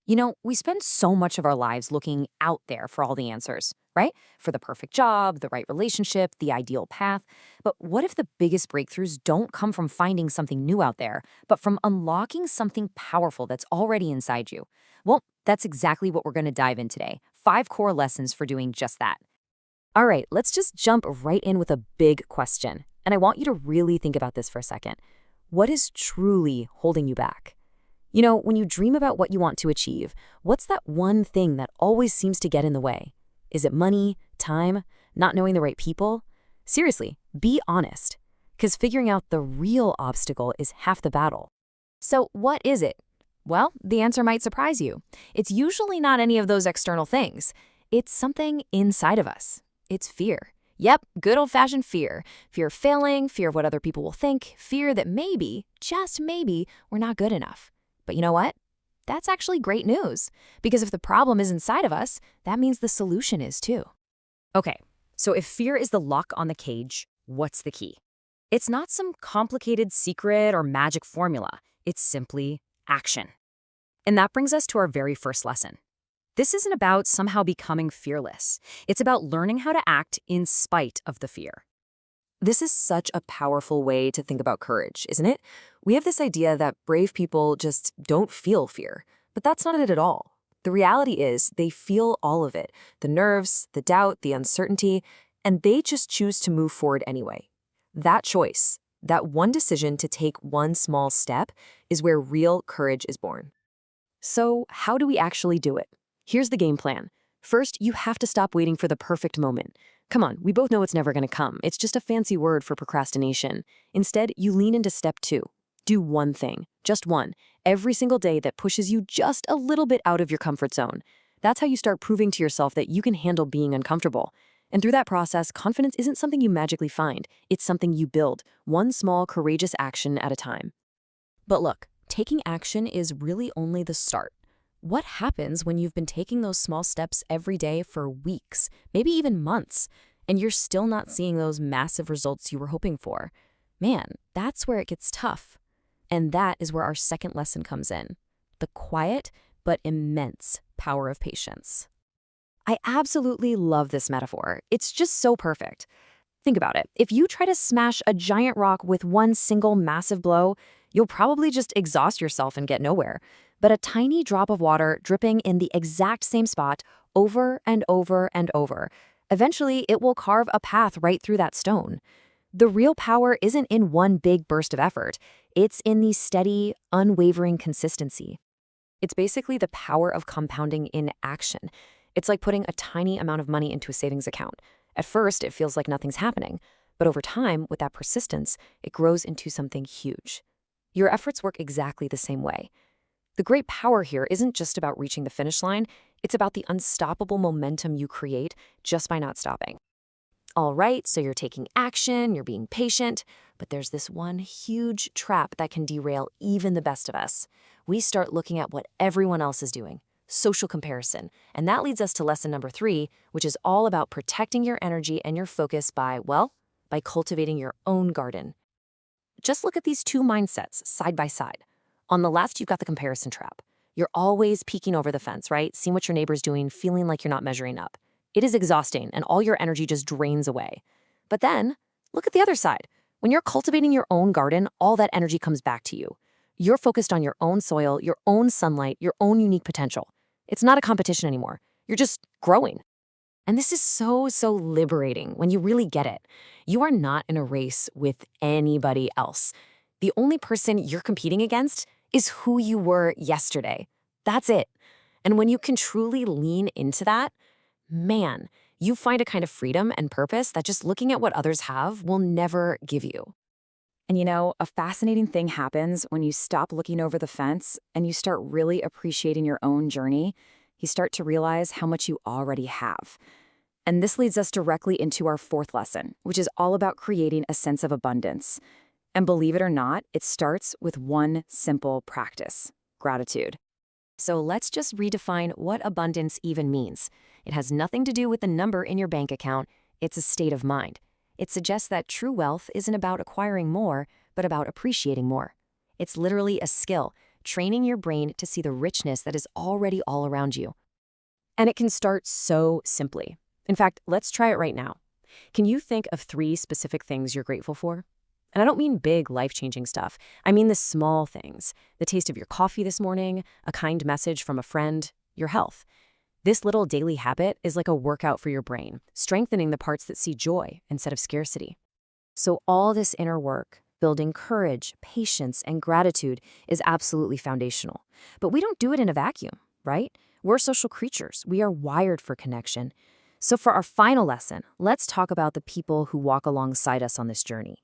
We spend so much of our lives looking out there for all the answers, right? For the perfect job, the right relationship, the ideal path. But what if the biggest breakthroughs don't come from finding something new out there, but from unlocking something powerful that's already inside you? Well, that's exactly what we're going to dive in today. 5 core lessons for doing just that. All right, let's just jump right in with a big question. And I want you to really think about this for a second. What is truly holding you back? When you dream about what you want to achieve, what's that one thing that always seems to get in the way? Is it money, time, not knowing the right people? Seriously, be honest, because figuring out the real obstacle is half the battle. So, what is it? Well, the answer might surprise you. It's usually not any of those external things. It's something inside of us. It's fear. Yep, good old-fashioned fear. Fear of failing, fear of what other people will think, fear that maybe, just maybe, we're not good enough. But you know what? That's actually great news, because if the problem is inside of us, that means the solution is too. Okay, so if fear is the lock on the cage, what's the key? It's not some complicated secret or magic formula. It's simply action. And that brings us to our very first lesson. This isn't about somehow becoming fearless. It's about learning how to act in spite of the fear. This is such a powerful way to think about courage, isn't it? We have this idea that brave people just don't feel fear, but that's not it at all. The reality is they feel all of it, the nerves, the doubt, the uncertainty, and they just choose to move forward anyway. That choice, that one decision to take one small step, is where real courage is born. So, how do we actually do it? Here's the game plan. First, you have to stop waiting for the perfect moment. Come on, we both know it's never going to come. It's just a fancy word for procrastination. Instead, you lean into step 2. Do one thing, just one, every single day that pushes you just a little bit out of your comfort zone. That's how you start proving to yourself that you can handle being uncomfortable. And through that process, confidence isn't something you magically find. It's something you build, one small, courageous action at a time. But look, taking action is really only the start. What happens when you've been taking those small steps every day for weeks, maybe even months, and you're still not seeing those massive results you were hoping for? Man, that's where it gets tough. And that is where our second lesson comes in, the quiet but immense power of patience. I absolutely love this metaphor. It's just so perfect. Think about it. If you try to smash a giant rock with one single massive blow, you'll probably just exhaust yourself and get nowhere. But a tiny drop of water dripping in the exact same spot over and over and over, eventually it will carve a path right through that stone. The real power isn't in one big burst of effort. It's in the steady, unwavering consistency. It's basically the power of compounding in action. It's like putting a tiny amount of money into a savings account. At first, it feels like nothing's happening. But over time, with that persistence, it grows into something huge. Your efforts work exactly the same way. The great power here isn't just about reaching the finish line, it's about the unstoppable momentum you create just by not stopping. All right, so you're taking action, you're being patient, but there's this one huge trap that can derail even the best of us. We start looking at what everyone else is doing, social comparison, and that leads us to lesson number 3, which is all about protecting your energy and your focus by cultivating your own garden. Just look at these two mindsets side by side. On the left, you've got the comparison trap. You're always peeking over the fence, right? Seeing what your neighbor's doing, feeling like you're not measuring up. It is exhausting, and all your energy just drains away. But then, look at the other side. When you're cultivating your own garden, all that energy comes back to you. You're focused on your own soil, your own sunlight, your own unique potential. It's not a competition anymore. You're just growing. And this is so liberating when you really get it. You are not in a race with anybody else. The only person you're competing against is who you were yesterday. That's it. And when you can truly lean into that, man, you find a kind of freedom and purpose that just looking at what others have will never give you. And a fascinating thing happens when you stop looking over the fence and you start really appreciating your own journey. You start to realize how much you already have. And this leads us directly into our fourth lesson, which is all about creating a sense of abundance. And believe it or not, it starts with one simple practice: gratitude. So let's just redefine what abundance even means. It has nothing to do with the number in your bank account. It's a state of mind. It suggests that true wealth isn't about acquiring more, but about appreciating more. It's literally a skill, training your brain to see the richness that is already all around you. And it can start so simply. In fact, let's try it right now. Can you think of 3 specific things you're grateful for? And I don't mean big, life-changing stuff. I mean the small things. The taste of your coffee this morning, a kind message from a friend, your health. This little daily habit is like a workout for your brain, strengthening the parts that see joy instead of scarcity. So all this inner work, building courage, patience, and gratitude is absolutely foundational. But we don't do it in a vacuum, right? We're social creatures. We are wired for connection. So for our final lesson, let's talk about the people who walk alongside us on this journey.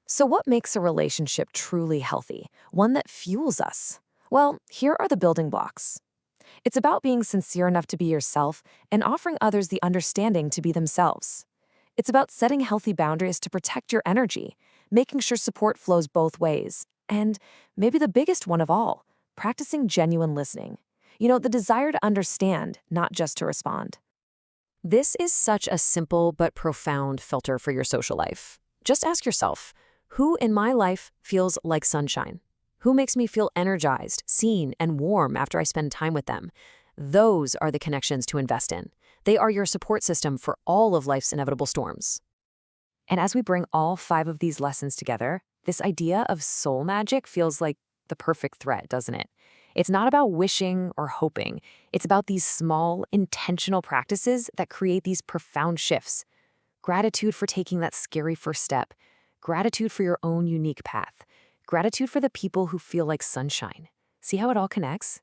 So what makes a relationship truly healthy, one that fuels us? Well, here are the building blocks. It's about being sincere enough to be yourself and offering others the understanding to be themselves. It's about setting healthy boundaries to protect your energy, making sure support flows both ways, and maybe the biggest one of all, practicing genuine listening. The desire to understand, not just to respond. This is such a simple but profound filter for your social life. Just ask yourself, who in my life feels like sunshine? Who makes me feel energized, seen, and warm after I spend time with them? Those are the connections to invest in. They are your support system for all of life's inevitable storms. And as we bring all 5 of these lessons together, this idea of soul magic feels like the perfect thread, doesn't it? It's not about wishing or hoping. It's about these small, intentional practices that create these profound shifts. Gratitude for taking that scary first step. Gratitude for your own unique path. Gratitude for the people who feel like sunshine. See how it all connects?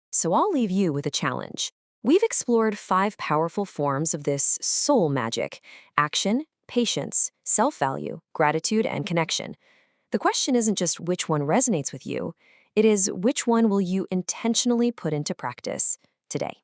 So I'll leave you with a challenge. We've explored 5 powerful forms of this soul magic: action, patience, self-value, gratitude, and connection. The question isn't just which one resonates with you, it is which one will you intentionally put into practice today.